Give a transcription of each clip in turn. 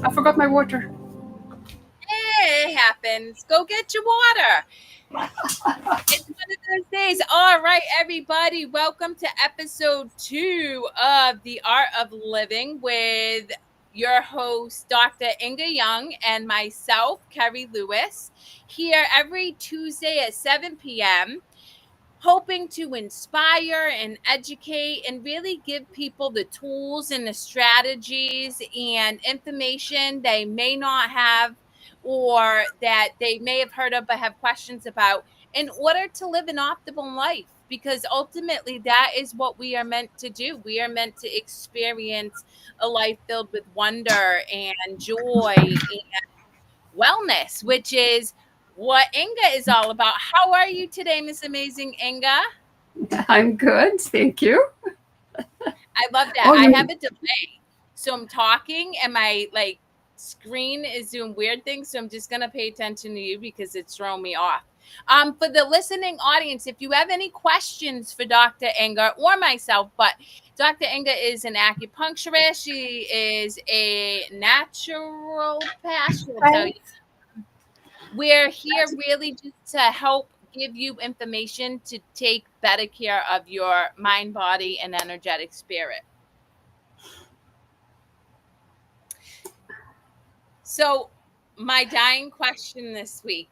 I forgot my water. It happens. Go get your water. It's one of those days. All right, everybody. Welcome to episode 2 of The Art of Living with your host, Dr. Ynge Young, and myself, Kerri Lewis, here every Tuesday at 7 p.m., hoping to inspire and educate and really give people the tools and the strategies and information they may not have or that they may have heard of but have questions about in order to live an optimal life. Because ultimately, that is what we are meant to do. We are meant to experience a life filled with wonder and joy and wellness, which is what Ynge is all about. How are you today, Miss Amazing Ynge? I'm good, thank you. I love that. Oh, I have you, a delay. So I'm talking and my screen is doing weird things. So I'm just gonna pay attention to you because it's throwing me off. For the listening audience, if you have any questions for Dr. Ynge or myself, but Dr. Ynge is an acupuncturist. She is a naturopath. She'll tell you. We're here really just to help give you information to take better care of your mind, body, and energetic spirit. So, my dying question this week,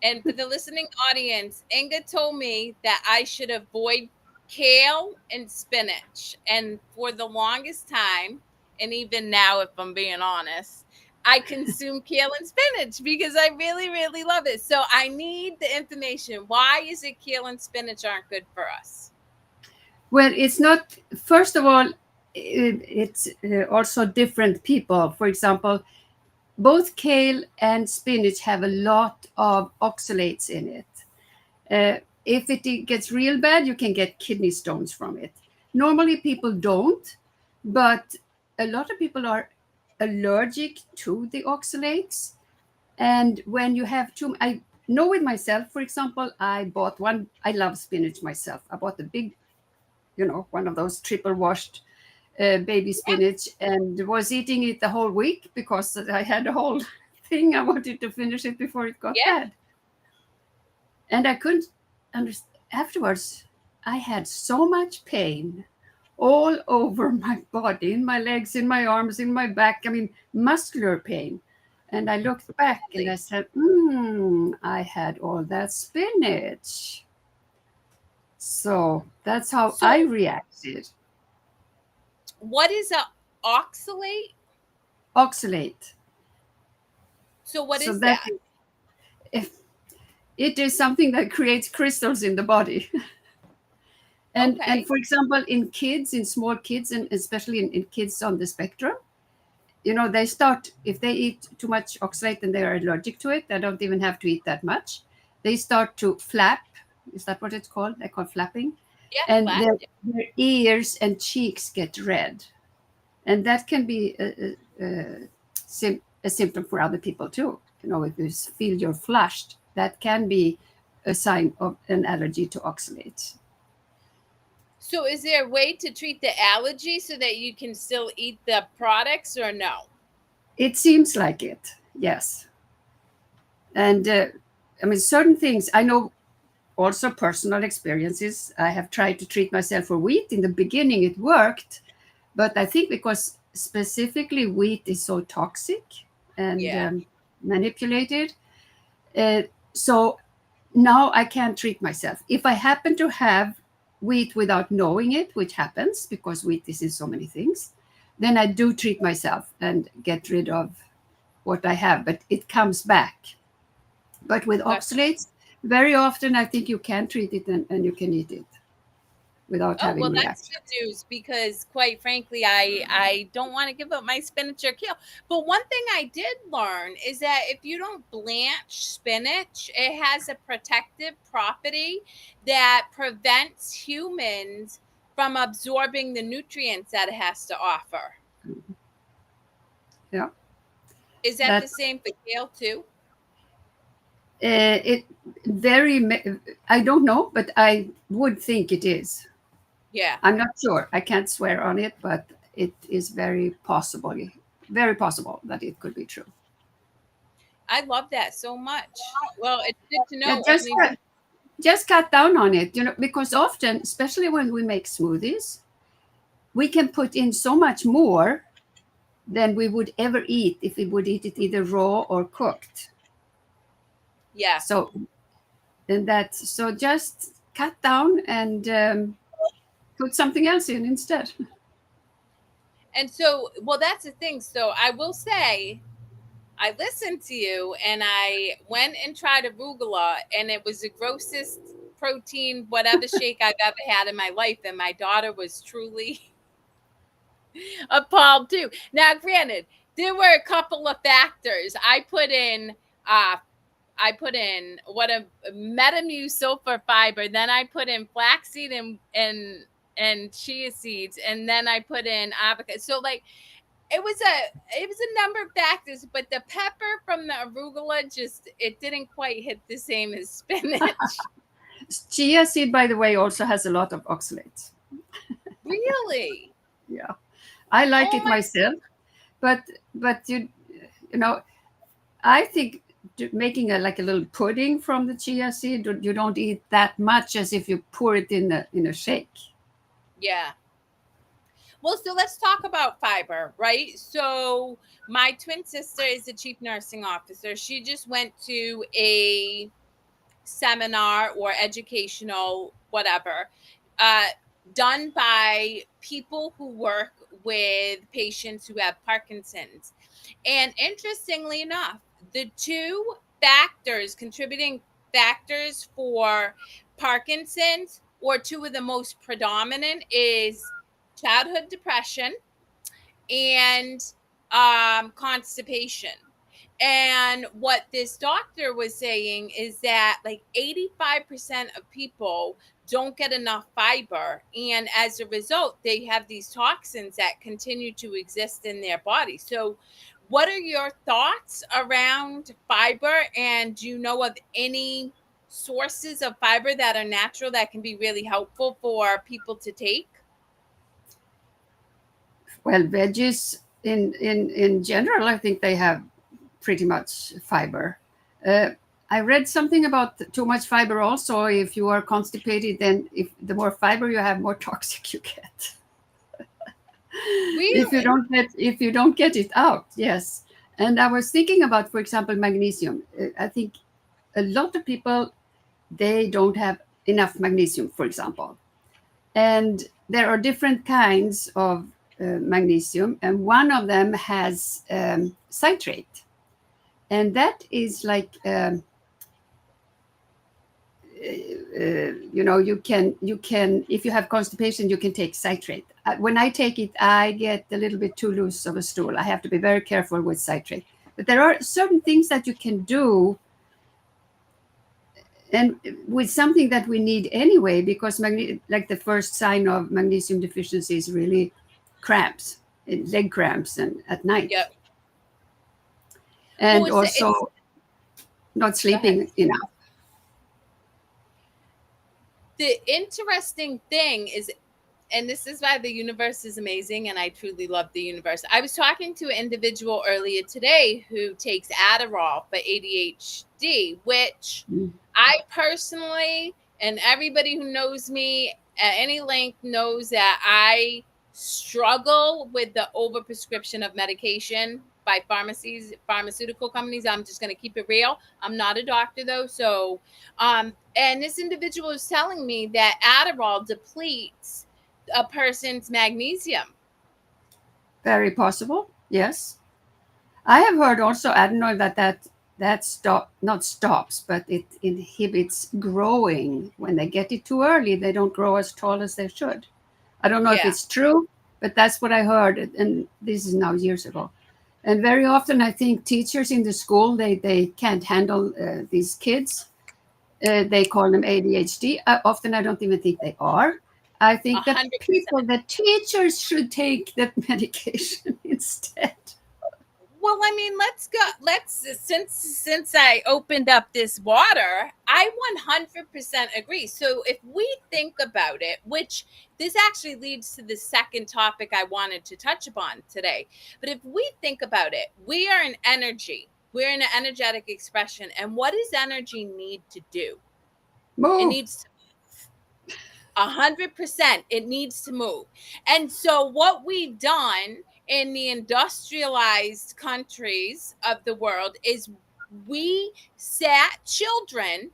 and for the listening audience, Ynge told me that I should avoid kale and spinach. And for the longest time, and even now, if I'm being honest, I consume kale and spinach because I really, really love it. So I need the information. Why is it kale and spinach aren't good for us? well, it's not. First of all, it's also different people. For example, both kale and spinach have a lot of oxalates in it. If it gets real bad, you can get kidney stones from it. Normally, people don't, but a lot of people are allergic to the oxalates. And when you have too, I know with myself, for example, I bought one. I love spinach myself. I bought a big, one of those triple washed baby spinach, and was eating it the whole week because I had a whole thing. I wanted to finish it before it got Yeah. bad, and I couldn't understand. Afterwards, I had so much pain all over my body, in my legs, in my arms, in my back. I mean, muscular pain. And I looked back and I said, I had all that spinach. So that's how I So, reacted. what is a oxalate? Oxalate. So, what So is that that? if it is something that creates crystals in the body. And Okay. for example, in kids, in small kids, and especially in kids on the spectrum, they start, if they eat too much oxalate and they are allergic to it, they don't even have to eat that much. They start to flap. Is that what it's called? They call flapping. Yeah, And flat. their ears and cheeks get red. And that can be a symptom for other people too. If you feel you're flushed, that can be a sign of an allergy to oxalates. So, is there a way to treat the allergy so that you can still eat the products or no? It seems like it, yes. And I mean, certain things I know, also personal experiences. I have tried to treat myself for wheat. In the beginning, it worked, but I think because specifically wheat is so toxic and Yeah. manipulated, uh, so now I can't treat myself. If I happen to have wheat without knowing it, which happens because wheat is in so many things, then I do treat myself and get rid of what I have, but it comes back. But with Gotcha. oxalates, very often I think you can treat it and you can eat it without Oh, having well, that's reaction. good news because, quite frankly, I don't want to give up my spinach or kale. But one thing I did learn is that if you don't blanch spinach, it has a protective property that prevents humans from absorbing the nutrients that it has to offer. Yeah, Is that the that same for kale too? it very. I don't know, but I would think it is. Yeah. I'm not sure. I can't swear on it, but it is very possible. very possible that it could be true. I love that so much. Well, it's good to Yeah, know. Only just cut down on it, because often, especially when we make smoothies, we can put in so much more than we would ever eat if we would eat it either raw or cooked. yeah. So just cut down and put something else in instead. And so, well, that's the thing. So I will say, I listened to you and I went and tried arugula, and it was the grossest protein, whatever shake I've ever had in my life. And my daughter was truly appalled too. Now, granted, there were a couple of factors. I put in what a Metamucil for fiber. Then I put in flaxseed and chia seeds, and then I put in avocado. So like it was a number of factors, but the pepper from the arugula just it didn't quite hit the same as spinach. Chia seed, by the way, also has a lot of oxalates. Really? Yeah, I like Oh it my- myself, but I think making like a little pudding from the chia seed, you don't eat that much as if you pour it in a shake. Yeah. Well, so let's talk about fiber, right? So my twin sister is the chief nursing officer. She just went to a seminar or educational whatever done by people who work with patients who have Parkinson's. And interestingly enough, the two contributing factors for Parkinson's, or two of the most predominant, is childhood depression and constipation. And what this doctor was saying is that like 85% of people don't get enough fiber. And as a result, they have these toxins that continue to exist in their body. So, what are your thoughts around fiber? And do you know of any sources of fiber that are natural that can be really helpful for people to take? Well, veggies in general, I think they have pretty much fiber. I read something about too much fiber also. If you are constipated, then if the more fiber you have, more toxic you get. Really? If you don't get it out, yes. And I was thinking about, for example, magnesium. I think a lot of people, they don't have enough magnesium, for example. And there are different kinds of magnesium, and one of them has citrate, and that is like you can if you have constipation, you can take citrate. When I take it, I get a little bit too loose of a stool. I have to be very careful with citrate, but there are certain things that you can do, and with something that we need anyway, because like the first sign of magnesium deficiency is really cramps, leg cramps, and at night. Yep. And Well, also not sleeping enough. The interesting thing is, and this is why the universe is amazing, and I truly love the universe. I was talking to an individual earlier today who takes Adderall for ADHD, which I personally, and everybody who knows me at any length knows that I struggle with the overprescription of medication by pharmaceutical companies. I'm just going to keep it real. I'm not a doctor though. So, and this individual is telling me that Adderall depletes a person's magnesium. Very possible. Yes. I have heard also, I don't know that not stops, but it inhibits growing. When they get it too early, they don't grow as tall as they should. I don't know if it's true, but that's what I heard. And this is now years ago. And very often I think teachers in the school, they can't handle these kids. They call them ADHD. Often I don't even think they are. I think that 100%. the teachers should take that medication instead. Well, Well, I mean, let's go. Since I opened up this water, I 100% agree. So if we think about it, which this actually leads to the second topic I wanted to touch upon today. But if we think about it, we are an energy. We're an energetic expression. And what does energy need to do? It Move. needs 100%. It needs to move. And so what we've done in the industrialized countries of the world is we sat children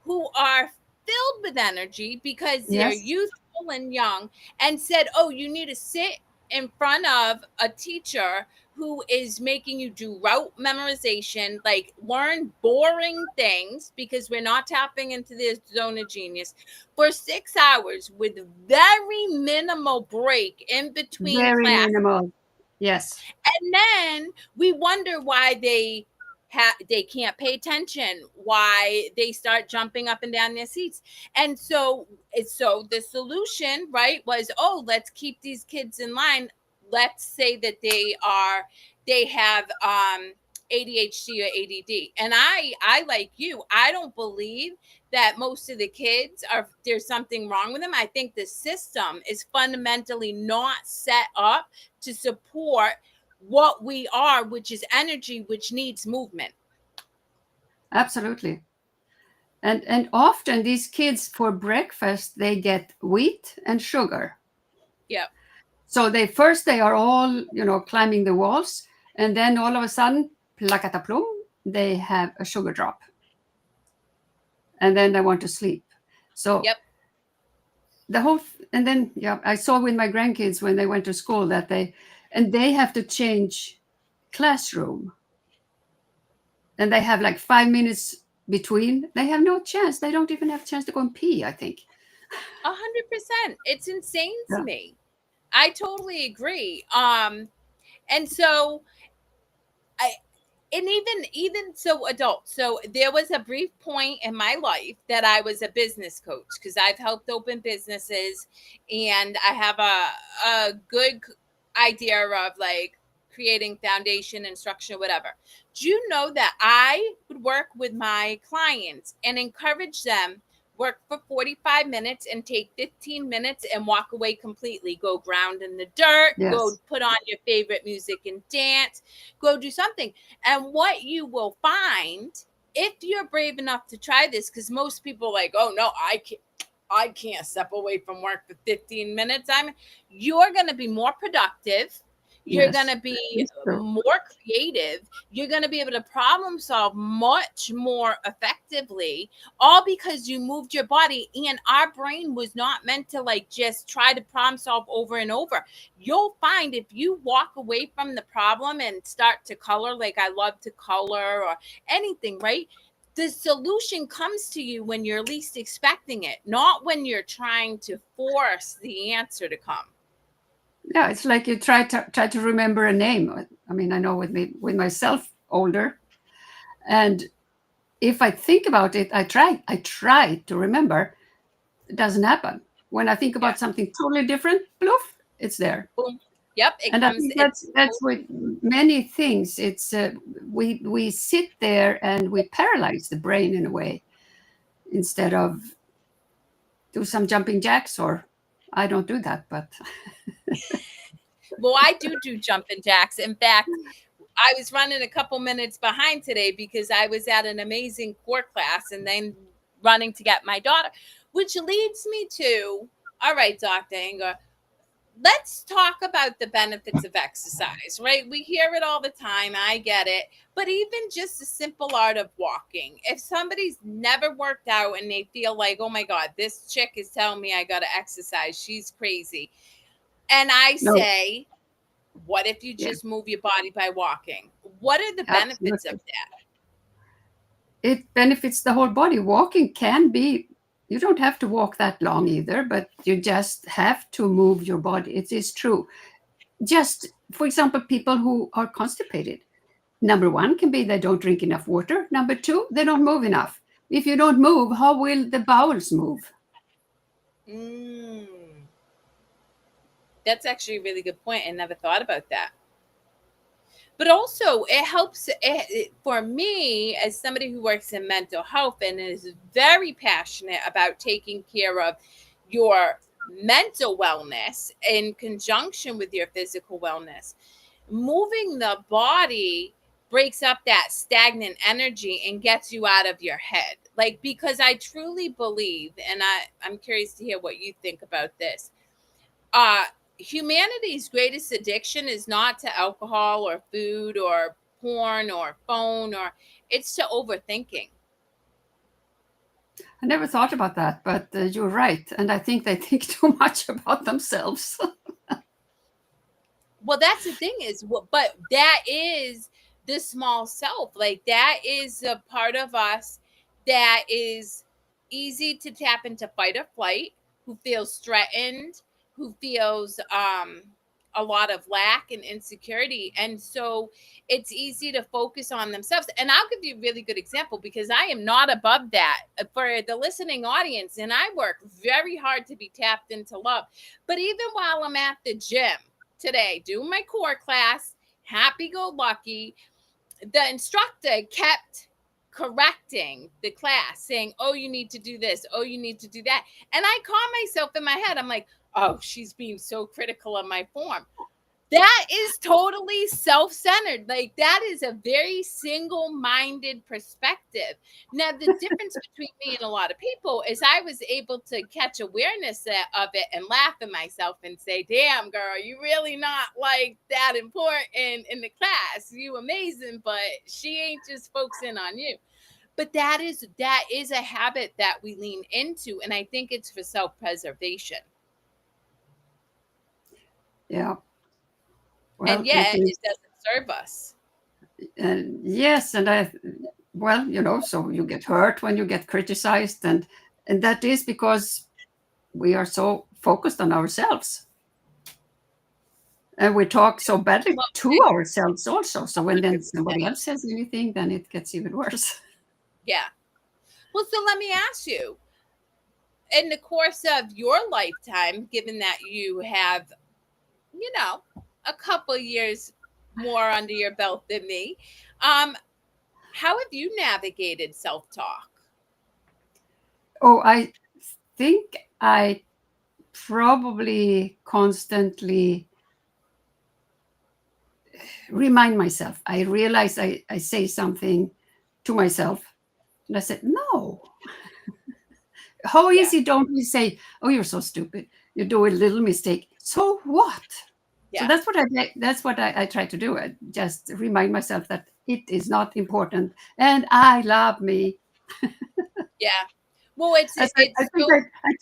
who are filled with energy because they're Yes. youthful and young and said, oh, you need to sit in front of a teacher who is making you do route memorization, like learn boring things because we're not tapping into the zone of genius for 6 hours with very minimal break in between Very class. minimal. Yes. And then we wonder why they can't pay attention, why they start jumping up and down their seats. And so the solution, right, was, oh, let's keep these kids in line. Let's say that they have ADHD or ADD. And I like you, I don't believe that most of the kids there's something wrong with them. I think the system is fundamentally not set up to support what we are, which is energy, which needs movement. Absolutely. And often these kids for breakfast they get wheat and sugar. Yep. So they are all, climbing the walls, and then all of a sudden, plakataplum, they have a sugar drop. And then they want to sleep. So Yep. and then I saw with my grandkids when they went to school that they have to change classroom. And they have like 5 minutes between. They have no chance. They don't even have a chance to go and pee, I think. 100%. It's insane to Yeah. me. I totally agree. And so and even so adult. So there was a brief point in my life that I was a business coach because I've helped open businesses and I have a good idea of like creating foundation and structure, whatever. Do you know that I would work with my clients and encourage them work for 45 minutes and take 15 minutes and walk away completely, go ground in the dirt, go Yes. put on your favorite music and dance, go do something. And what you will find if you're brave enough to try this, because most people are like, oh no, I can't step away from work for 15 minutes. You're going to be more productive. You're Yes. going to be It's true. more creative. You're going to be able to problem solve much more effectively, all because you moved your body. And our brain was not meant to like just try to problem solve over and over. You'll find if you walk away from the problem and start to color, like I love to color or anything, right? The solution comes to you when you're least expecting it, not when you're trying to force the answer to come. Yeah, it's like you try to remember a name. I mean, I know with myself older, and if I think about it, I try to remember. It doesn't happen. When I think Yeah. about something totally different, poof, it's there. Boom. Yep. It And I comes. think that's with many things. It's we sit there and we paralyze the brain in a way instead of do some jumping jacks, or I don't do that, but Well, I do jumping jacks. In fact, I was running a couple minutes behind today because I was at an amazing core class and then running to get my daughter, which leads me to, all right, Dr. Ynge, let's talk about the benefits of exercise, right? We hear it all the time. I get it. But even just the simple art of walking, if somebody's never worked out and they feel like, oh my God, this chick is telling me I got to exercise, she's crazy. And I no, say, what if you yeah, just move your body by walking? What are the benefits of absolutely. that? It benefits the whole body. Walking can be, you don't have to walk that long either, but you just have to move your body. It is true. Just, for example, people who are constipated. Number one can be they don't drink enough water. Number two, they don't move enough. If you don't move, how will the bowels move? Mm, that's actually a really good point. I never thought about that. But also it helps for me as somebody who works in mental health and is very passionate about taking care of your mental wellness in conjunction with your physical wellness. Moving the body breaks up that stagnant energy and gets you out of your head. Like, because I truly believe, and I'm curious to hear what you think about this. Humanity's greatest addiction is not to alcohol or food or porn or phone, or it's to overthinking. I never thought about that, but you're right. And I think they think too much about themselves. Well, that's the thing is, but that is the small self. Like, that is a part of us that is easy to tap into fight or flight, who feels threatened, who feels a lot of lack and insecurity. And so it's easy to focus on themselves. And I'll give you a really good example, because I am not above that for the listening audience. And I work very hard to be tapped into love. But even while I'm at the gym today, doing my core class, happy go lucky, the instructor kept correcting the class, saying, oh, you need to do this, oh, you need to do that. And I caught myself in my head. I'm like, oh, she's being so critical of my form. That is totally self-centered. Like, that is a very single-minded perspective. Now, the difference between me and a lot of people is I was able to catch awareness of it and laugh at myself and say, damn, girl, you really not like that important in the class. You amazing, but she ain't just focusing on you. But that is a habit that we lean into, and I think it's for self-preservation. Yeah. Well, And yet it doesn't serve us. Yes, and so you get hurt when you get criticized, and that is because we are so focused on ourselves, and we talk so badly to ourselves also. So when then somebody else says anything, then it gets even worse. Yeah. Well, so let me ask you, in the course of your lifetime, given that you have, a couple years more under your belt than me, how have you navigated self-talk? Oh, I think I probably constantly remind myself. I realize I say something to myself, and I said, no. How easy don't we say, oh, you're so stupid. You do a little mistake. So what? Yeah. So that's what I try to do. I just remind myself that it is not important, and I love me. Yeah. Well, I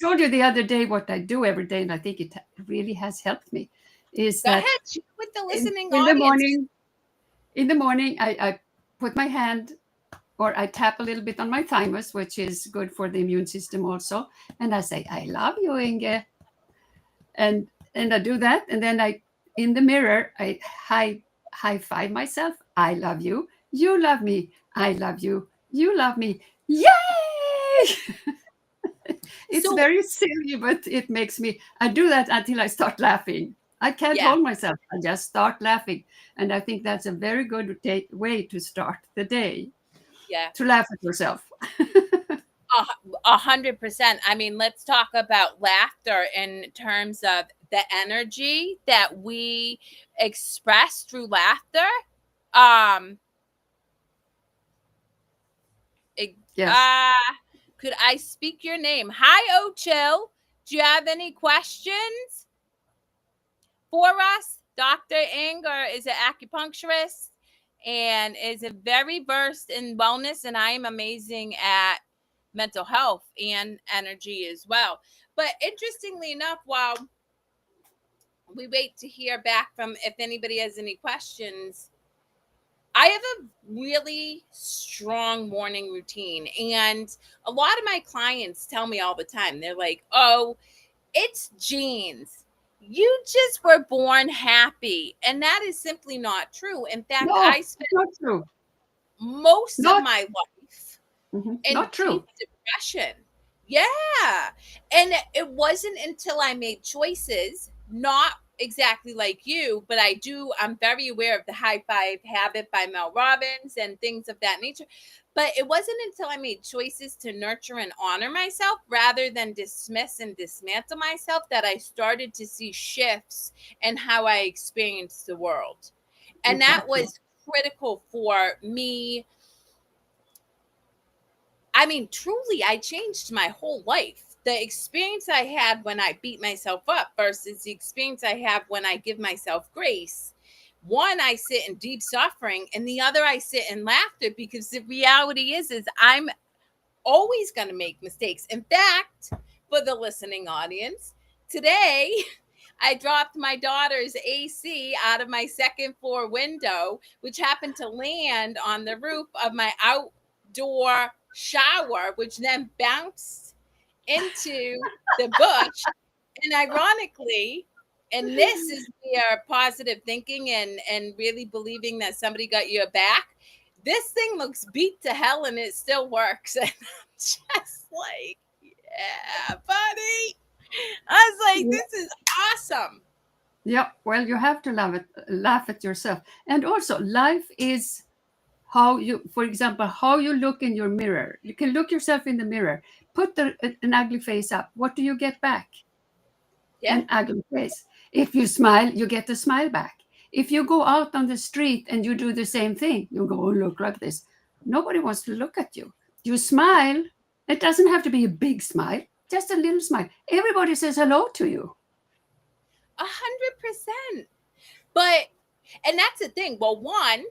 told you the other day what I do every day, and I think it really has helped me. Is go that ahead, shoot with the listening in audience. the morning, I put my hand, or I tap a little bit on my thymus, which is good for the immune system also, and I say, I love you, Ynge. And I do that, and then in the mirror, I high five myself. I love you. You love me. I love you. You love me. Yay! It's very silly, but it makes me. I do that until I start laughing. I can't hold myself. I just start laughing, and I think that's a very good way to start the day. Yeah. To laugh at yourself. 100%. I mean, let's talk about laughter in terms of the energy that we express through laughter. Yes. Could I speak your name? Hi, O'Chill. Do you have any questions for us? Dr. Ynge is an acupuncturist and is a very versed in wellness, and I am amazing at mental health and energy as well. But interestingly enough, while we wait to hear back from if anybody has any questions, I have a really strong morning routine. And a lot of my clients tell me all the time, they're like, oh, it's genes. You just were born happy. And that is simply not true. In fact, No, I spent not true. most of my life in Not deep true. depression. Yeah. And it wasn't until I made choices, not exactly like you, but I'm very aware of the high five habit by Mel Robbins and things of that nature. But it wasn't until I made choices to nurture and honor myself rather than dismiss and dismantle myself that I started to see shifts in how I experienced the world. And that Exactly. was critical for me. I mean, truly, I changed my whole life. The experience I had when I beat myself up versus the experience I have when I give myself grace. One, I sit in deep suffering, and the other, I sit in laughter, because the reality is I'm always going to make mistakes. In fact, for the listening audience, today I dropped my daughter's AC out of my second floor window, which happened to land on the roof of my outdoor shower, which then bounced into the bush. And ironically, and this is where positive thinking and really believing that somebody got your back. This thing looks beat to hell and it still works. And I'm just like, yeah, buddy. I was like, this is awesome. Yeah, well, you have to laugh at yourself. And also, life is how you, for example, how you look in your mirror. You can look yourself in the mirror, put an ugly face up. What do you get back? Yeah. An ugly face. If you smile, you get a smile back. If you go out on the street and you do the same thing, you go, oh, look like this. Nobody wants to look at you. You smile. It doesn't have to be a big smile, just a little smile. Everybody says hello to you. 100%. But, and that's the thing. Well, one,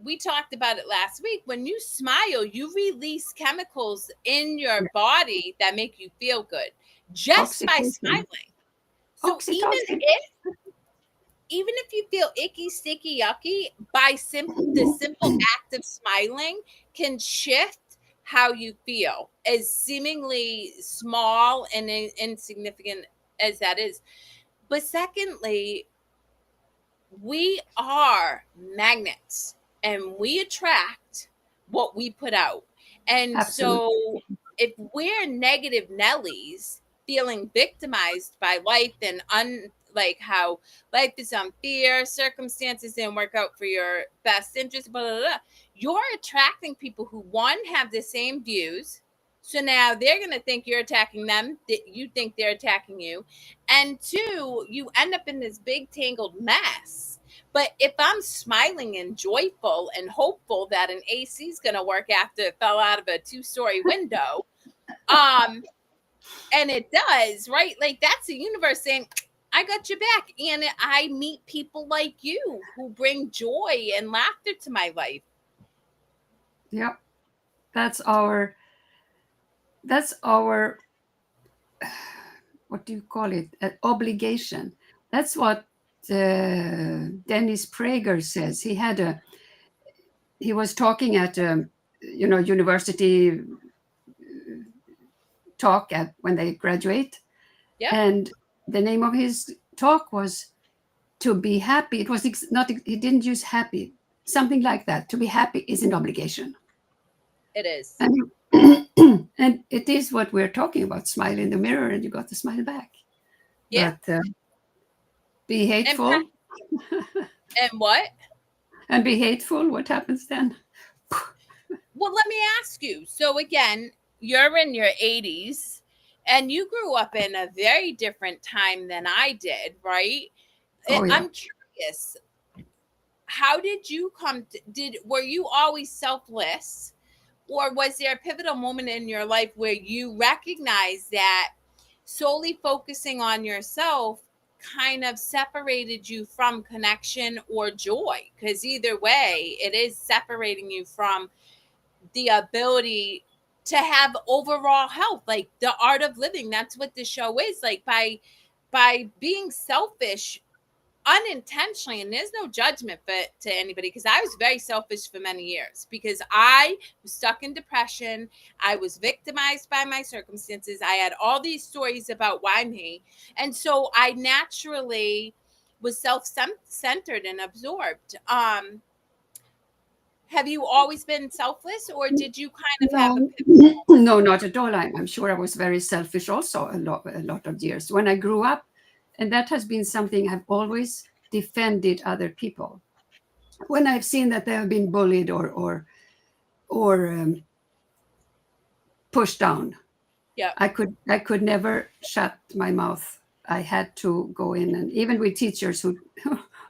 we talked about it last week. When you smile, you release chemicals in your body that make you feel good just by Oxytocin. smiling. So Oxytocin. even if you feel icky, sticky, yucky, by the simple act of smiling can shift how you feel, as seemingly small and insignificant as that is. But secondly, we are magnets and we attract what we put out. And Absolutely. so if we're negative Nellies feeling victimized by life and like how life is unfair, circumstances didn't work out for your best interest, blah, blah, blah, you're attracting people who, one, have the same views. So now they're going to think you're attacking them, that you think they're attacking you. And two, you end up in this big tangled mess. But if I'm smiling and joyful and hopeful that an AC is going to work after it fell out of a 2-story window, and it does, right? Like, that's the universe saying, I got your back. And I meet people like you who bring joy and laughter to my life. Yep. That's our what do you call it? Obligation. That's what Dennis Prager says. He was talking at university talk at when they graduate. Yep. And the name of his talk was to be happy. It was not, he didn't use happy, something like that. To be happy is an obligation. It is. And, and it is what we're talking about. Smile in the mirror and you got to smile back. Yeah. But be hateful. And what? And be hateful. What happens then? Well, let me ask you. So again, you're in your 80s and you grew up in a very different time than I did, right? Oh, yeah. I'm curious. How did you were you always selfless, or was there a pivotal moment in your life where you recognized that solely focusing on yourself kind of separated you from connection or joy? Because either way, it is separating you from the ability to have overall health, like the art of living. That's what the show is. Like, by being selfish unintentionally, and there's no judgment to anybody, because I was very selfish for many years, because I was stuck in depression. I was victimized by my circumstances. I had all these stories about why me, and so I naturally was self-centered and absorbed. Have you always been selfless, or did you kind of have a pivot? No, not at all. I'm sure I was very selfish also a lot of years. When I grew up, And that has been something I've always defended other people. When I've seen that they have been bullied or pushed down, Yeah. I could never shut my mouth. I had to go in, and even with teachers who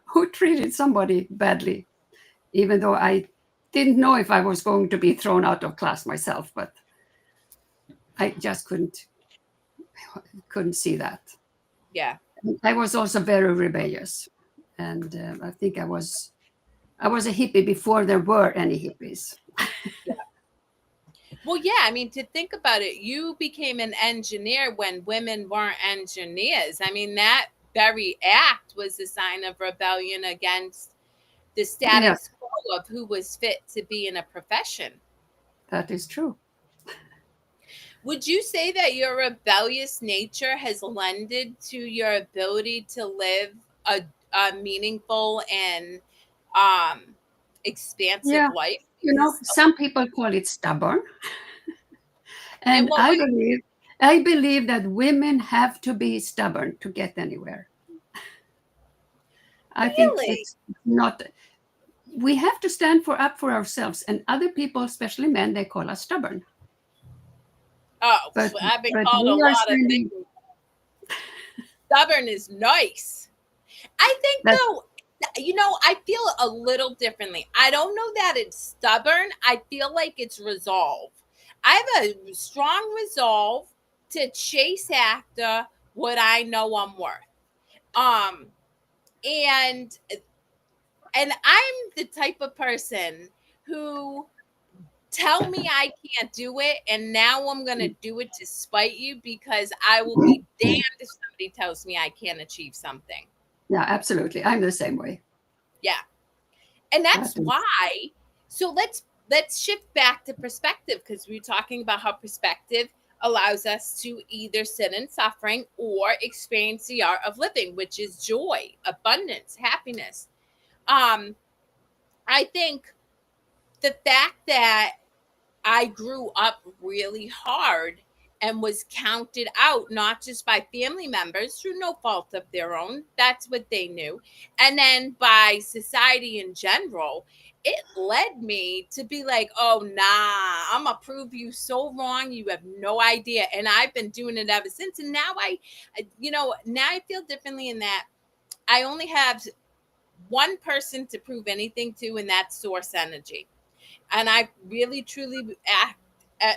who treated somebody badly, even though I didn't know if I was going to be thrown out of class myself, but I just couldn't see that. Yeah. I was also very rebellious, and I think I was a hippie before there were any hippies. Well, yeah, I mean, to think about it, you became an engineer when women weren't engineers. I mean, that very act was a sign of rebellion against the Yeah, status quo of who was fit to be in a profession. that is true. Would you say that your rebellious nature has lended to your ability to live a meaningful and um, expansive Yeah, life? you know, Because, some people call it stubborn, in and what I way? believe I believe that women have to be stubborn to get anywhere. I think Really? it's not. We have to stand for up for ourselves, and other people, especially men, they call us stubborn. Oh, But I've been but called a we are lot of standing. things. Stubborn is nice. I think That though, I feel a little differently. I don't know that it's stubborn. I feel like it's resolve. I have a strong resolve to chase after what I know I'm worth. Um, and I'm the type of person who tell me I can't do it, and now I'm gonna do it to spite you because I will be damned if somebody tells me I can't achieve something. yeah, absolutely. I'm the same way. Yeah. And that's That is, why, so let's shift back to perspective, because we are talking about how perspective allows us to either sit in suffering or experience the art of living, which is joy, abundance, happiness. um I think the fact that I grew up really hard and was counted out, not just by family members through no fault of their own. That's what they knew. And then by society in general, it led me to be like, oh, nah, I'm going to prove you so wrong. You have no idea. And I've been doing it ever since. And now now I feel differently in that I only have one person to prove anything to, and that's source energy. And I really truly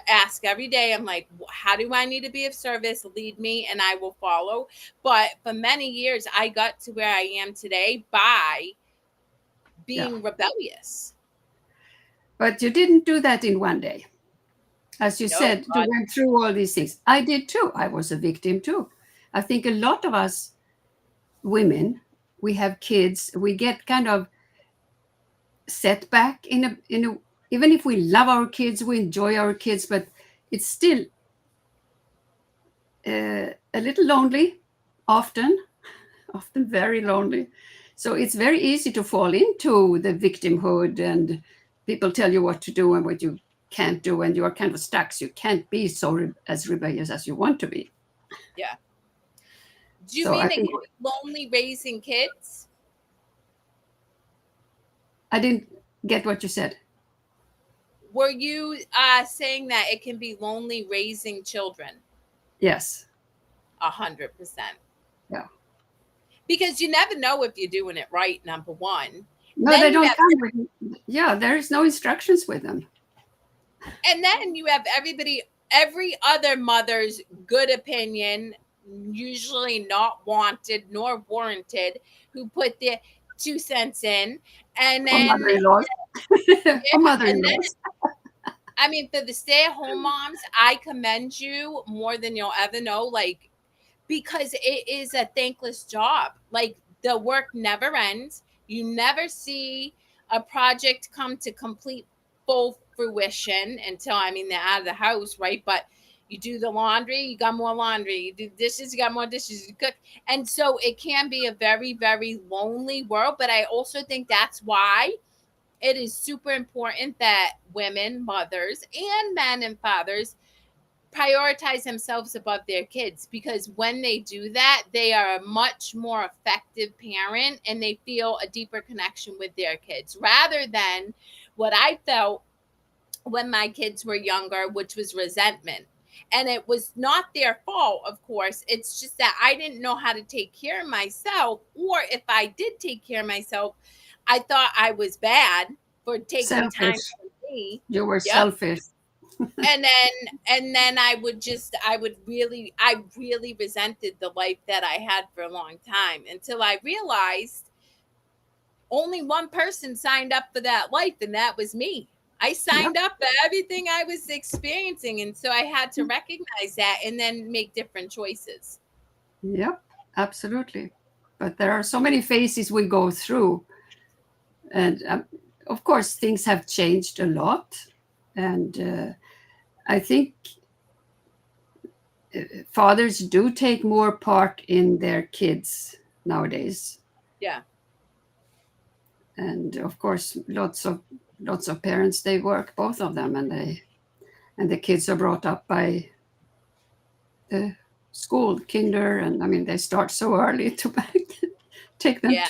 ask every day. I'm like, how do I need to be of service? Lead me and I will follow. But for many years I got to where I am today by yeah. being rebellious. But you didn't do that in one day. As you No, said, you went through all these things. I did too. I was a victim too. I think a lot of us women, we have kids, we get kind of set back in a even if we love our kids, we enjoy our kids, but it's still a little lonely, often, often very lonely. So it's very easy to fall into the victimhood, and people tell you what to do and what you can't do, and you are kind of stuck. So you can't be so as rebellious as you want to be. yeah. Do you So I mean it think can be lonely raising kids? I didn't get what you said. Were you saying that it can be lonely raising children? Yes. 100%. Yeah. Because you never know if you're doing it right, number one. No, they Then you don't have come with. Yeah, there is no instructions with them. every other mother's good opinion, usually not wanted nor warranted, who put their 2 cents in. And Or then, mother-in-laws. Or and then, mother-in-laws. I mean, for the stay at home moms, I commend you more than you'll ever know. Like, because it is a thankless job. Like, the work never ends. You never see a project come to complete full fruition until, I mean, they're out of the house, right? But you do the laundry, you got more laundry. You do dishes, you got more dishes. You cook. And so it can be a very, very lonely world. But I also think that's why it is super important that women, mothers, and men and fathers prioritize themselves above their kids, because when they do that, they are a much more effective parent and they feel a deeper connection with their kids, rather than what I felt when my kids were younger, which was resentment. And it was not their fault, of course. It's just that I didn't know how to take care of myself. Or if I did take care of myself, I thought I was bad for taking time Selfish. for me. You were Yep. selfish. And then I really resented the life that I had for a long time, until I realized only one person signed up for that life, and that was me. I Yep. signed up for everything I was experiencing, and so I had to recognize that and then make different choices. Yep. Absolutely. But there are so many phases we go through, and of course things have changed a lot, and I think fathers do take more part in their kids nowadays, Yeah. and of course lots of parents, they work, both of them, and the kids are brought up by the school, kinder, and I mean they start so early to take them Yeah.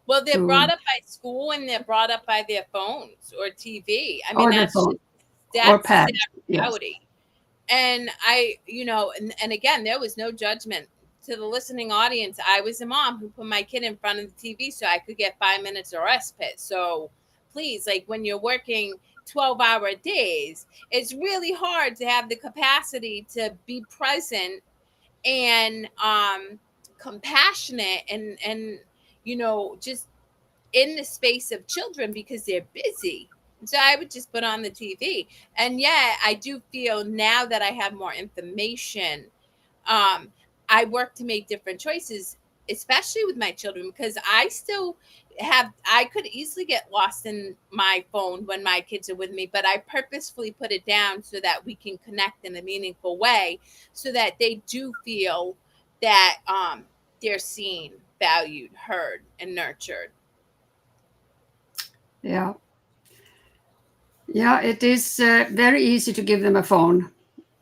Well, they're to brought up by school and they're brought up by their phones or TV. I mean, or the phone or that's the pad. sad Yes. reality. And and again, there was no judgment to the listening audience. I was a mom who put my kid in front of the TV so I could get 5 minutes of respite. So please, like, when you're working 12-hour days, it's really hard to have the capacity to be present and compassionate and just in the space of children, because they're busy. So I would just put on the TV. And yeah, I do feel now that I have more information, um, I work to make different choices, especially with my children, because I could easily get lost in my phone when my kids are with me, but I purposefully put it down so that we can connect in a meaningful way, so that they do feel that they're seen, valued, heard, and nurtured. Yeah. Yeah, it is very easy to give them a phone,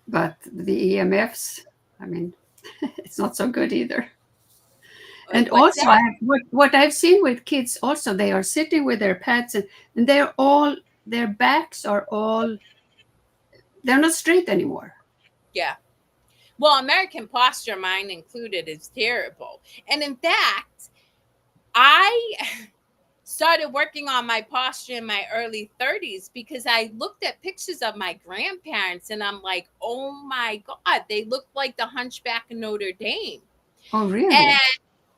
but the EMFs, I mean, it's not so good either. And What's also, that? what I've seen with kids, also they are sitting with their pets, and they're all, their backs are all, they're not straight anymore. Yeah. Well, American Posture, mine included, is terrible. And in fact, I started working on my posture in my early 30s because I looked at pictures of my grandparents and I'm like, oh my God, they look like the Hunchback of Notre Dame. Oh, really? And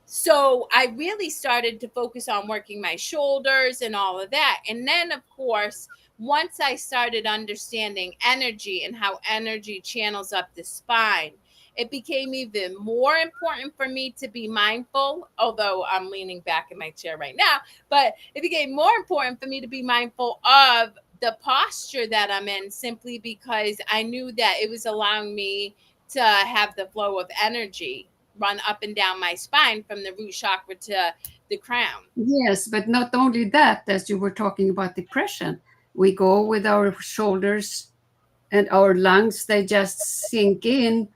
so I really started to focus on working my shoulders and all of that. And then, of course, once I started understanding energy and how energy channels up the spine, it became even more important for me to be mindful, although I'm leaning back in my chair right now, but it became more important for me to be mindful of the posture that I'm in, simply because I knew that it was allowing me to have the flow of energy run up and down my spine from the root chakra to the crown. Yes, but not only that, as you were talking about depression, we go with our shoulders and our lungs, they just sink in,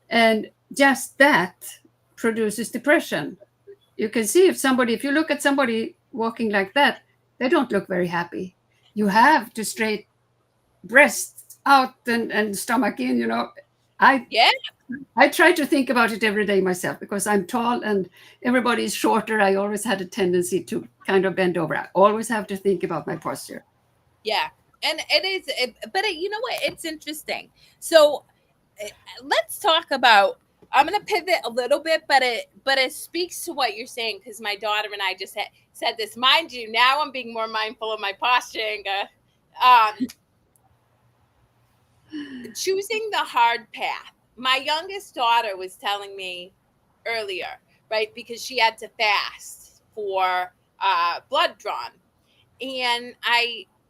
and just that produces depression. You can see if you look at somebody walking like that, they don't look very happy. You have to straight breasts out and stomach in, I Yeah, I try to think about it every day myself, because I'm tall and everybody is shorter. I always had a tendency to kind of bend over. I always have to think about my posture. yeah. And it is, you know what? It's interesting. So eh, let's talk about. I'm going to pivot a little bit, but it speaks to what you're saying, because my daughter and I just said this. Mind you, now I'm being more mindful of my posture. Ynge. Choosing the hard path. My youngest daughter was telling me earlier, right? Because she had to fast for blood drawn. And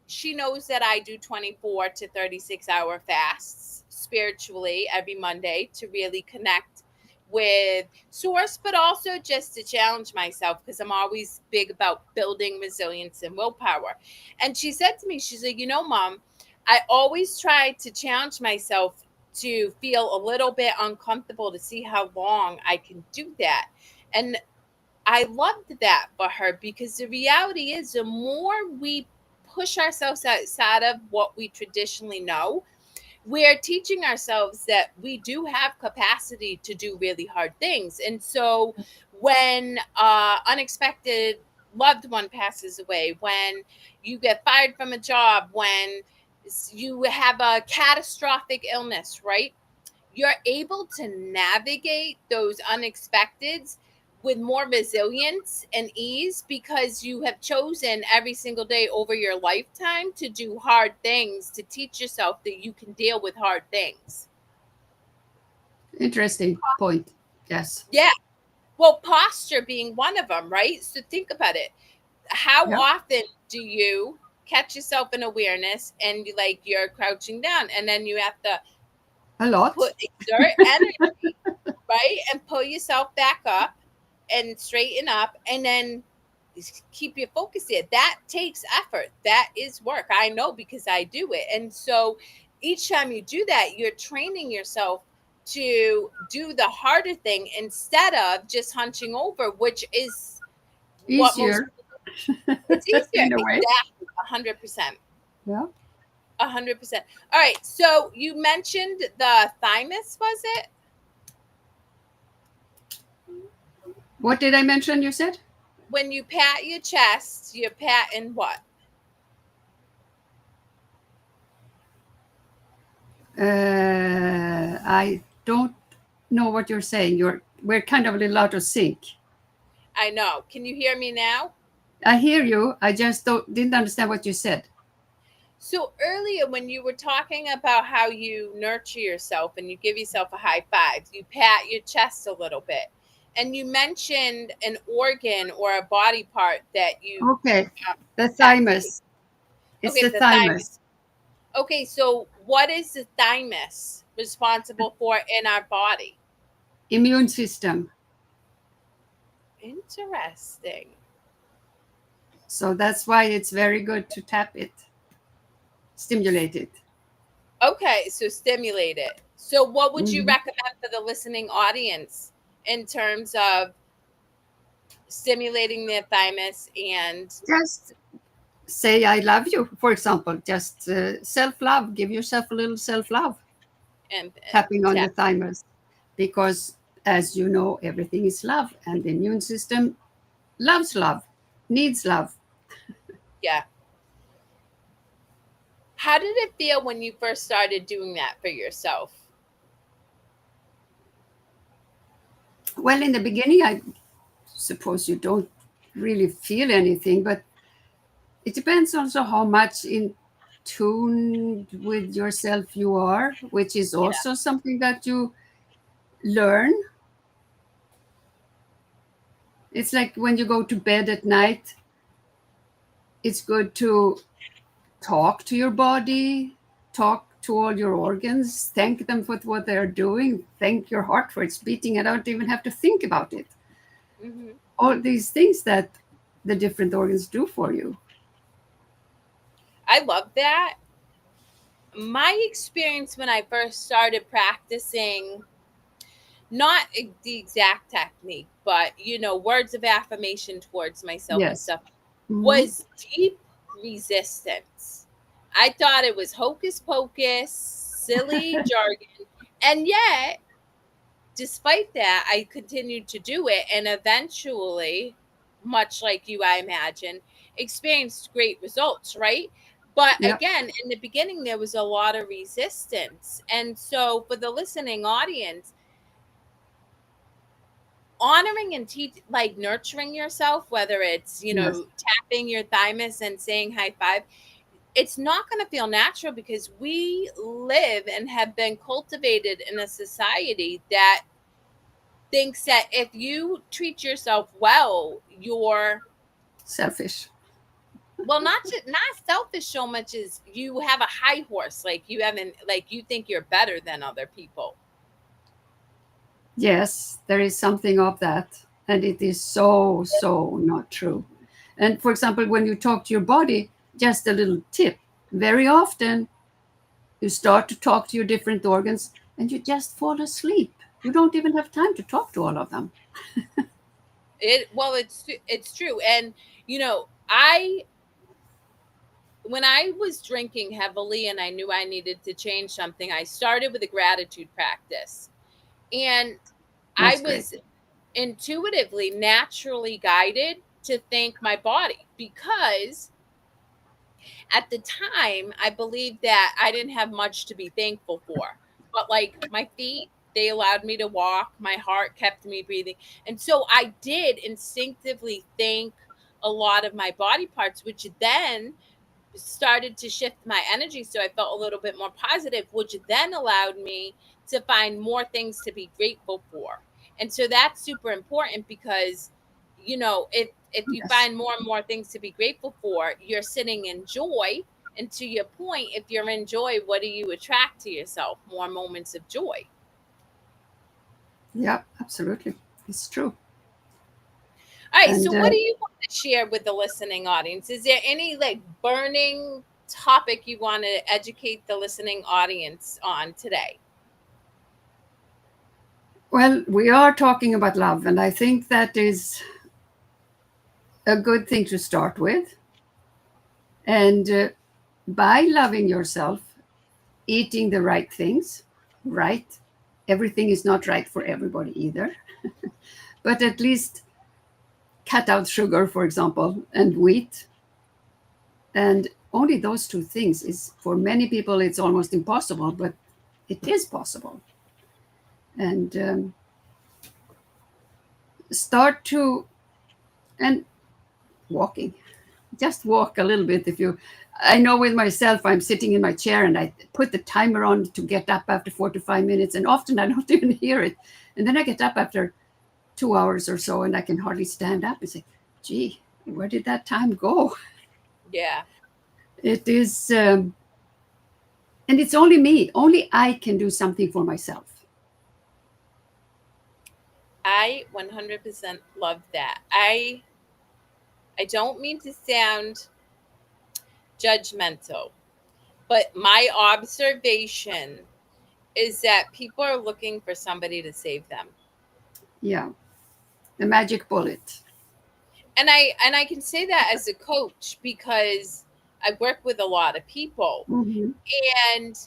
she knows that I do 24 to 36-hour fasts spiritually every Monday to really connect with source, but also just to challenge myself, because I'm always big about building resilience and willpower. And she said to me, she's like, Mom, I always try to challenge myself to feel a little bit uncomfortable to see how long I can do that. And I loved that for her, because the reality is the more we push ourselves outside of what we traditionally know, we're teaching ourselves that we do have capacity to do really hard things. And so when unexpected loved one passes away, when you get fired from a job, when you have a catastrophic illness, right? You're able to navigate those unexpecteds with more resilience and ease, because you have chosen every single day over your lifetime to do hard things, to teach yourself that you can deal with hard things. Interesting point. Yes. Yeah. Well, posture being one of them, right? So think about it. How Yeah. often do you catch yourself in awareness and you're crouching down, and then you have to A lot. exert energy, right? And pull yourself back up and straighten up, and then keep your focus there. That takes effort. That is work. I know, because I do it. And so each time you do that, you're training yourself to do the harder thing instead of just hunching over, which is what most Easier. it's easier. In a way. Exactly. 100%. Yeah. 100%. All right. So you mentioned the thymus, was it? What did I mention? You said When you pat your chest, you're patting what? I don't know what you're saying. We're kind of a little out of sync. I know. Can you hear me now? I hear you. I just didn't understand what you said. So earlier, when you were talking about how you nurture yourself and you give yourself a high five, you pat your chest a little bit, and you mentioned an organ or a body part that you Okay. The pat. thymus. It's Okay, the the thymus. thymus. Okay, so what is the thymus responsible for in our body? Immune system. Interesting. So that's why it's very good to tap it, stimulate it. Okay, so stimulate it. So what would you Mhm. recommend for the listening audience in terms of stimulating their thymus and Just say I love you, for example. Just self-love. Give yourself a little self-love, and tapping on the tap? thymus, because as you know, everything is love, and the immune system loves love, needs love. Yeah. How did it feel when you first started doing that for yourself? Well, in the beginning, I suppose you don't really feel anything, but it depends also how much in tune with yourself you are, which is Yeah. also something that you learn. It's like when you go to bed at night, it's good to talk to your body, talk to all your organs, thank them for what they're doing, thank your heart for its beating. I don't even have to think about it. Hmm. All these things that the different organs do for you. I love that. My experience when I first started practicing, not the exact technique, but words of affirmation towards myself and Yes. stuff, Hmm. was deep resistance. I thought it was hocus pocus, silly jargon. And yet, despite that, I continued to do it, and eventually, much like you, I imagine, experienced great results, right? But Yep. again, in the beginning, there was a lot of resistance. And so, for the listening audience, honoring and nurturing yourself, whether it's Yes. tapping your thymus and saying high five, it's not going to feel natural, because we live and have been cultivated in a society that thinks that if you treat yourself well, you're, Selfish. well, not selfish so much as you have a high horse, like you haven't, like you think you're better than other people. Yes, there is something of that. And it is so, so not true. And for example, when you talk to your body, just a little tip. Very often, You start to talk to your different organs and you just fall asleep. You don't even have time to talk to all of them. It's true. And I when I was drinking heavily and I knew I needed to change something, I started with a gratitude practice. And I That's great. was intuitively, naturally guided to thank my body because at the time I believed that I didn't have much to be thankful for. But like my feet, they allowed me to walk, my heart kept me breathing. And so I did instinctively thank a lot of my body parts, which then started to shift my energy so I felt a little bit more positive, which then allowed me to find more things to be grateful for. And so that's super important because if you Yes. find more and more things to be grateful for, you're sitting in joy. And to your point, if you're in joy, what do you attract to yourself? More moments of joy. Yeah, absolutely. It's true. All right, so And what do you want to share with the listening audience? Is there any like burning topic you want to educate the listening audience on today? well, we are talking about love, and I think that is a good thing to start with. And by loving yourself, eating the right things, right? Everything is not right for everybody either, but at least cut out sugar, for example, and wheat. And only those two things is for many people, it's almost impossible, but it is possible. And start to, and walking, just walk a little bit. If you, I know with myself, I'm sitting in my chair and I put the timer on to get up after 4 to 5 minutes, and often I don't even hear it. And then I get up after 2 hours or so and I can hardly stand up and say, gee, where did that time go? Yeah, It is, and it's only me, only I can do something for myself. I 100% love that. I don't mean to sound judgmental, but my observation is that people are looking for somebody to save them. Yeah, the magic bullet. And I can say that as a coach because I work with a lot of people. Mm-hmm. And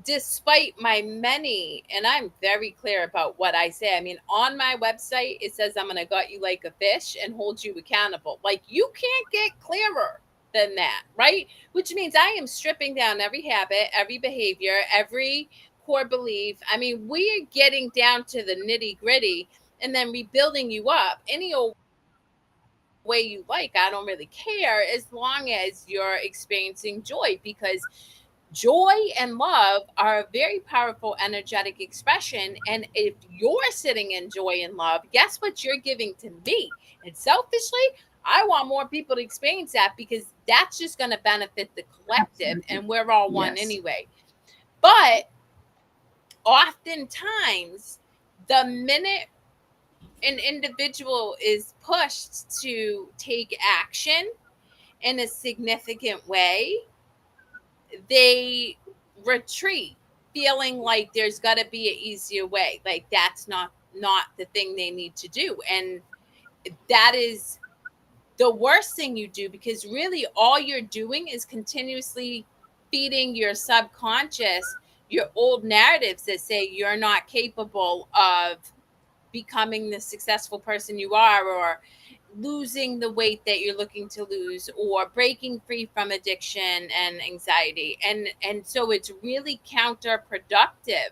despite my many, and I'm very clear about what I say. I mean, on my website, it says I'm going to gut you like a fish and hold you accountable. Like, you can't get clearer than that, right? Which means I am stripping down every habit, every behavior, every core belief. I mean, we are getting down to the nitty gritty and then rebuilding you up any old way you like. I don't really care as long as you're experiencing joy, because joy and love are a very powerful energetic expression. And if you're sitting in joy and love, guess what you're giving to me? And selfishly, I want more people to experience that because that's just going to benefit the collective, Absolutely. and we're all one Yes. anyway. But oftentimes, the minute an individual is pushed to take action in a significant way, they retreat feeling like there's got to be an easier way, like that's not the thing they need to do. And that is the worst thing you do, because really all you're doing is continuously feeding your subconscious your old narratives that say you're not capable of becoming the successful person you are, or losing the weight that you're looking to lose, or breaking free from addiction and anxiety. And so it's really counterproductive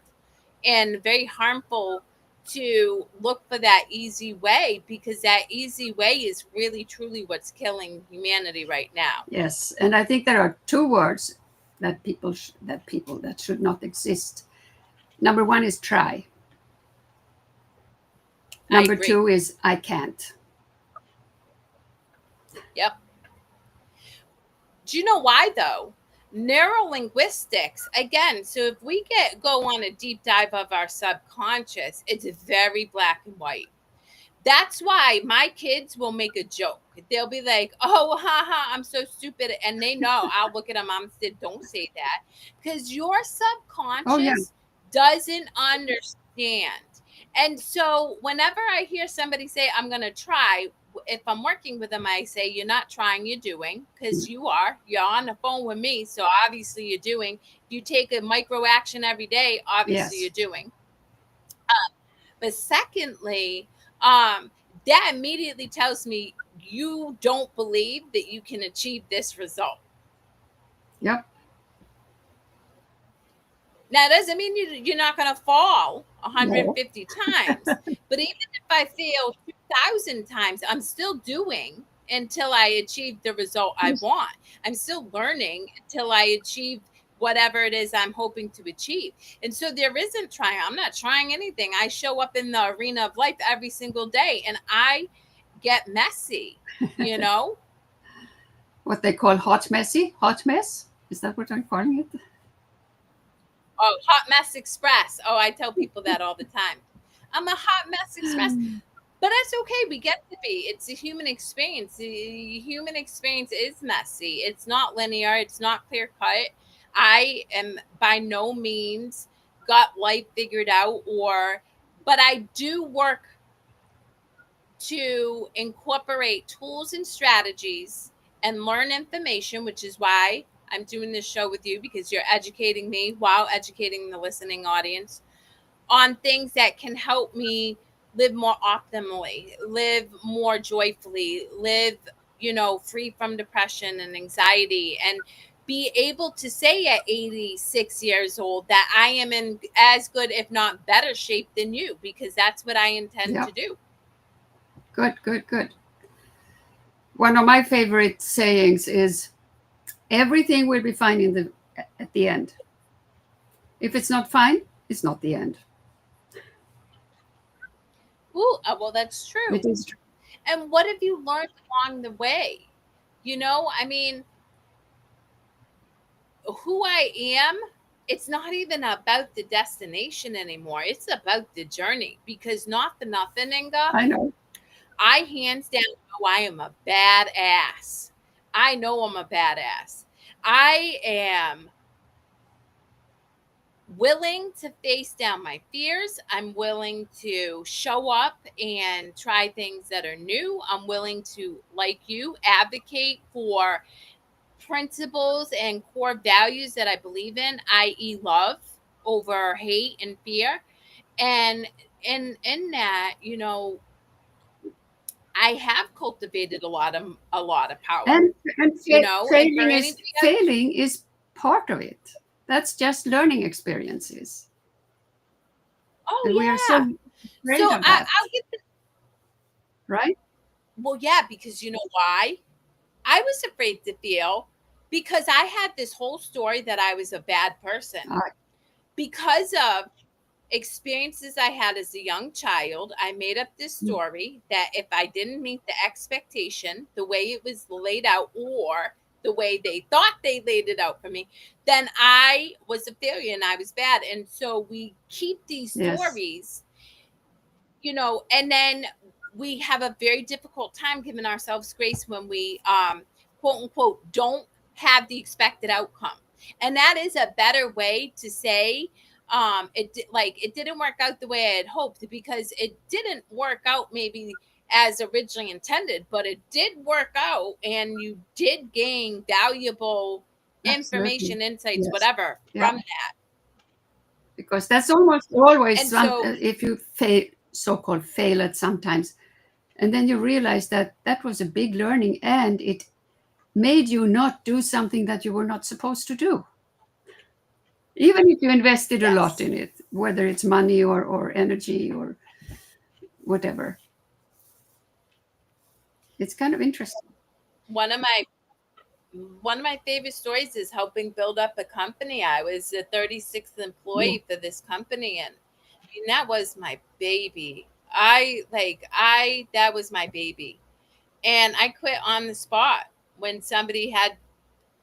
and very harmful to look for that easy way, because that easy way is really truly what's killing humanity right now. Yes. And I think there are two words that that should not exist. Number one is try. I Number agree. two is I can't. Yep. Do you know why though? Neurolinguistics, again, so if we go on a deep dive of our subconscious, it's very black and white. That's why my kids will make a joke. They'll be like, "Oh, haha, I'm so stupid," and they know. I'll look at them. I'm said, "Don't say that," because your Oh yeah. subconscious doesn't understand. And so, whenever I hear somebody say, "I'm going to try," if I'm working with them, I say, "You're not trying, you're doing," because you are. You're on the phone with me, so obviously you're doing. If you take a micro action every day, obviously you're Yes. doing. But secondly, um, that immediately tells me you don't believe that you can achieve this result. Yep. Now, it doesn't mean you're not going to fall No. 150 times, but even if I fail 2,000 times, I'm still doing until I achieve the result I Yes. want. I'm still learning until I achieve whatever it is I'm hoping to achieve. And so there isn't trying. I'm not trying anything. I show up in the arena of life every single day and I get messy, you know? What they call hot messy, hot mess. Is that what I'm calling it? Oh, hot mess express. Oh, I tell people that all the time. I'm a hot mess express. But that's okay. We get to be. It's a human experience. The human experience is messy. It's not linear. It's not clear cut. I am by no means got life figured out, but I do work to incorporate tools and strategies and learn information, which is why I'm doing this show with you, because you're educating me while educating the listening audience on things that can help me live more optimally, live more joyfully, live, free from depression and anxiety, and be able to say at 86 years old that I am in as good, if not better shape than you, because that's what I intend to Yep. do. Good, good, good. One of my favorite sayings is everything will be fine at the end. If it's not fine, it's not the end. Ooh, well, that's It true. is true. And what have you learned along the way? I mean, who I am, it's not even about the destination anymore. It's about the journey, because not for nothing, Ynge, I know. I hands down know I am a badass. I know I'm a badass. I am willing to face down my fears. I'm willing to show up and try things that are new. I'm willing to, like you, advocate for principles and core values that I believe in, i.e., love over hate and fear. And in that, I have cultivated a lot of power. And And for anybody else, failing is part of it. That's just learning experiences. oh And we are yeah. so So afraid of that, I'll get right? well, yeah, because you know why? I was afraid to fail because I had this whole story that I was a bad person Uh, because of experiences I had as a young child. I made up this story that if I didn't meet the expectation, the way it was laid out, or the way they thought they laid it out for me, then I was a failure and I was bad. And so we keep these yes, stories, and then we have a very difficult time giving ourselves grace when we, quote unquote, don't have the expected outcome. And that is a better way to say, it didn't work out the way I had hoped, because it didn't work out maybe as originally intended, but it did work out and you did gain valuable absolutely. information, insights, Yes. whatever Yeah. from that. Because that's almost always And so, if you fail, so-called fail at sometimes, and then you realize that that was a big learning and it made you not do something that you were not supposed to do, even if you invested a lot yes, in it, whether it's money or energy or whatever. It's kind of interesting. one of my one of my favorite stories is helping build up a company. I was the 36th Yeah. employee for this company, and I mean, that was my baby. I that was my baby. And I quit on the spot when somebody had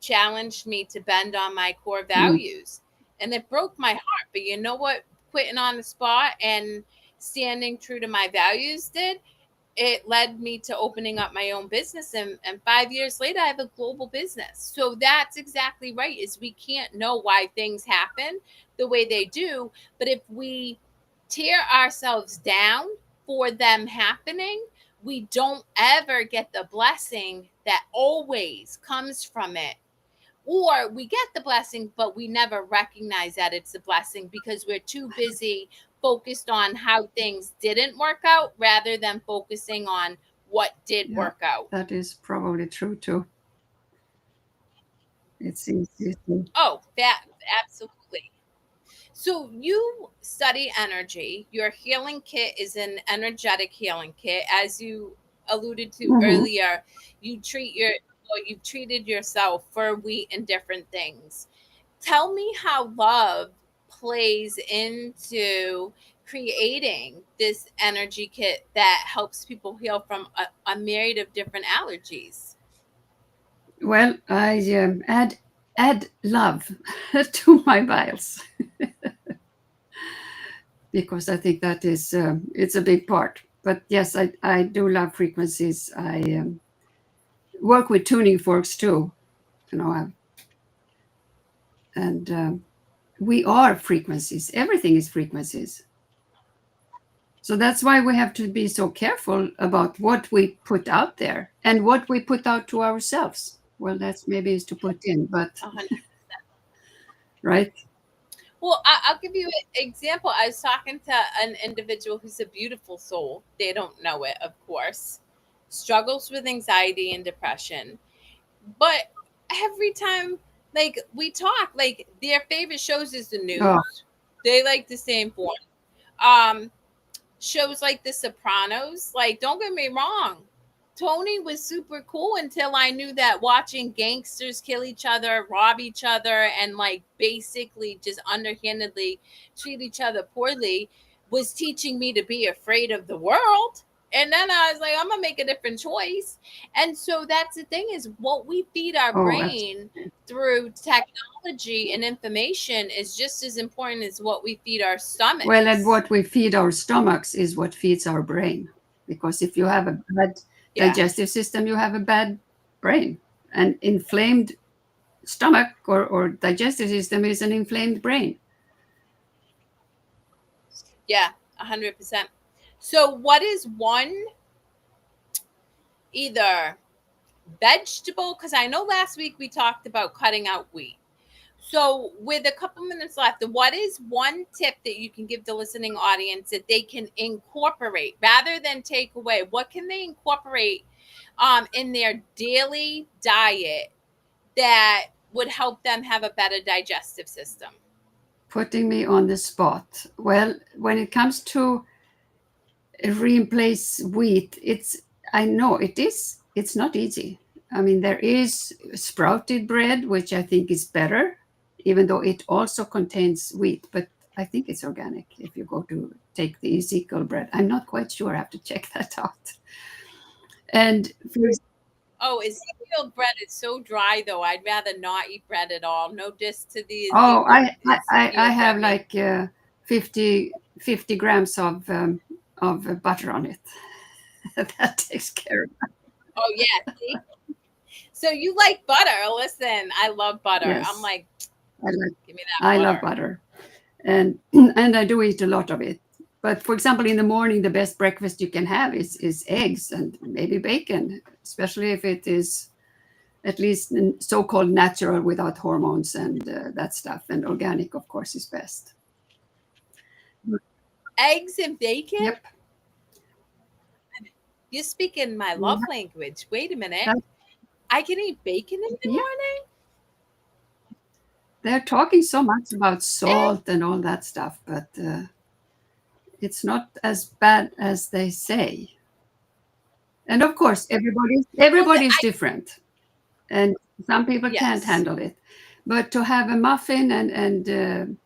challenged me to bend on my core Mm. values. And it broke my heart. But you know what quitting on the spot and standing true to my values did? it led me to opening up my own business, and 5 years later I have a global business. So that's exactly right, is we can't know why things happen the way they do, but if we tear ourselves down for them happening, we don't ever get the blessing that always comes from it. Or we get the blessing, but we never recognize that it's a blessing because we're too busy focused on how things didn't work out rather than focusing on what did work out. That is probably true too. It's easy to. Oh, that absolutely. So you study energy. Your healing kit is an energetic healing kit. As you alluded to earlier, you you've treated yourself for wheat and different things. Tell me how love plays into creating this energy kit that helps people heal from a myriad of different allergies. Well, I add love to my vials because I think that is it's a big part. But yes, I do love frequencies. I work with tuning forks too, you know, and we are frequencies. Everything is frequencies. So that's why we have to be so careful about what we put out there and what we put out to ourselves. Well, that's maybe is to put in, but 100%. right? Well, I'll give you an example. I was talking to an individual who's a beautiful soul. They don't know it, of course. Struggles with anxiety and depression. But every time, like, we talk, like, their favorite shows is the news. Oh, They like to stay informed. Um, Shows like The Sopranos, like, don't get me wrong, Tony was super cool until I knew that watching gangsters kill each other, rob each other, and like basically just underhandedly treat each other poorly was teaching me to be afraid of the world. And then I was like, I'm gonna make a different choice. And so that's the thing, is what we feed our oh, brain through technology and information is just as important as what we feed our stomachs. well, and what we feed our stomachs is what feeds our brain. Because if you have a bad digestive system, you have a bad brain. An inflamed stomach or digestive system is an inflamed brain. Yeah, 100%. So, what is one either vegetable? Because I know last week we talked about cutting out wheat. So, with a couple minutes left, what is one tip that you can give the listening audience that they can incorporate rather than take away? What can they incorporate in their daily diet that would help them have a better digestive system? Putting me on the spot. Well, when it comes to replace wheat, I know it's not easy. I mean, there is sprouted bread, which I think is better, even though it also contains wheat, but I think it's organic if you go to take the Ezekiel bread. I'm not quite sure. I have to check that out. And Oh, Ezekiel bread is so dry, though. I'd rather not eat bread at all. No diss to the oh, Ezekiel I have bread. like 50 grams of butter on it. That takes care of it. Oh, yeah. See? So you like butter. Listen, I love butter. Yes. I'm like, I give me that I butter. love butter, and and I do eat a lot of it. But for example, in the morning, the best breakfast you can have is eggs and maybe bacon, especially if it is at least so-called natural without hormones and that stuff. And organic, of course, is best. Eggs and bacon? Yep. You're speaking my love language. Wait a minute. That- I can eat bacon in the Yeah. morning? They're talking so much about salt and all that stuff, but it's not as bad as they say. And of course, everybody's different, and some people can't Yes. handle it. But to have a muffin and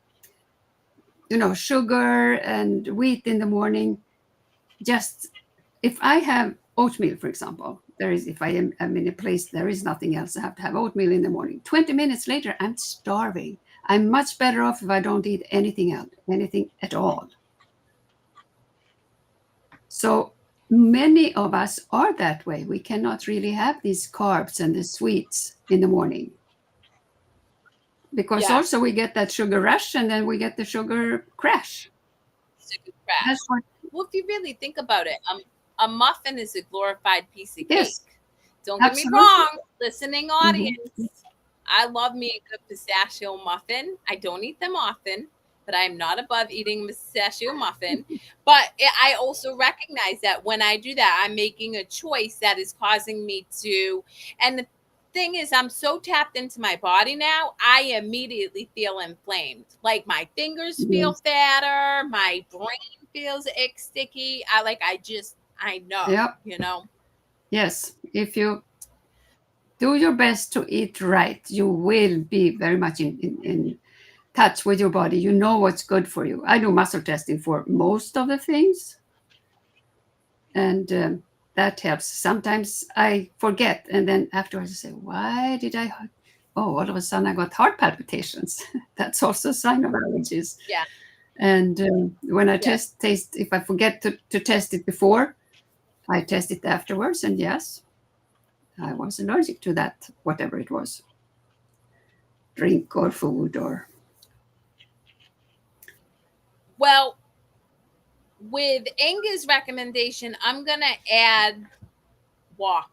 sugar and wheat in the morning, just if I have oatmeal, for example, if I am in a place there is nothing else, I have to have oatmeal in the morning. 20 minutes later, I'm starving. I'm much better off if I don't eat anything else, anything at all. So many of us are that way. We cannot really have these carbs and the sweets in the morning, because Yeah. also we get that sugar rush and then we get the sugar crash. Sugar crash. That's what, Well, if you really think about it, a muffin is a glorified piece of yes, cake. Don't get me absolutely. wrong, listening Mhm. audience. I love me a good pistachio muffin. I don't eat them often, but I'm not above eating a pistachio muffin. But I also recognize that when I do that, I'm making a choice that is causing me to. And the thing is, I'm so tapped into my body now, I immediately feel inflamed. Like my fingers feel Yes. fatter, my brain feels sticky. I know, Yep. you know. Yes. If you do your best to eat right, you will be very much in touch with your body. You know what's good for you. I do muscle testing for most of the things, and that helps. Sometimes I forget, and then afterwards I say, "Why did I?" Oh, all of a sudden I got heart palpitations. That's also a sign of allergies. Yeah. And when I Yes. taste, if I forget to test it before, I test it afterwards, and yes, I was allergic to that, whatever it was, drink or food or. Well, with Inge's recommendation, I'm going to add walk.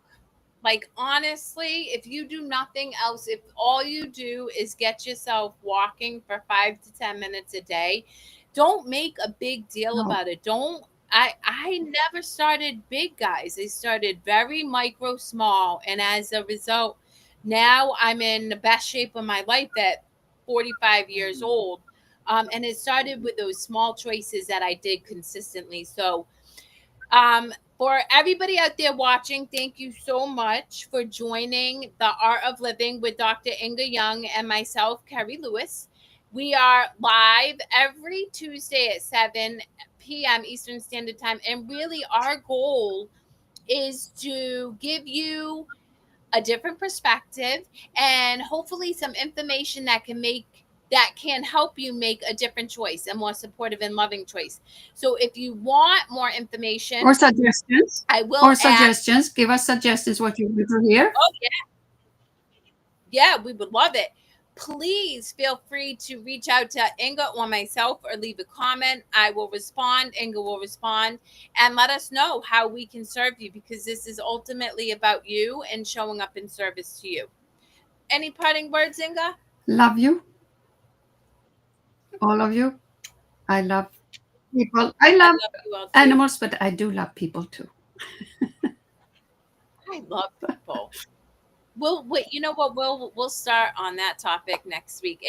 Like, honestly, if you do nothing else, if all you do is get yourself walking for 5 to 10 minutes a day, don't make a big deal No. about it. Don't. I never started big, guys. I started very micro small. And as a result, now I'm in the best shape of my life at 45 years old. And it started with those small choices that I did consistently. So, for everybody out there watching, thank you so much for joining the Art of Living with Dr. Ynge Lyung and myself, Kerri Lewis. We are live every Tuesday at 7 p.m. Eastern Standard Time. And really, our goal is to give you a different perspective and hopefully some information that can help you make a different choice, a more supportive and loving choice. So if you want more information, Or suggestions. I will Or add. suggestions. Give us suggestions what you want to hear. Oh yeah, we would love it. Please feel free to reach out to Ynge or myself or leave a comment. I will respond. Ynge will respond and let us know how we can serve you, because this is ultimately about you and showing up in service to you. Any parting words, Ynge? Love you, all of you. I love people. I I love love you all too. animals, but I do love people too. I love people. We'll wait. You know what? We'll start on that topic next week.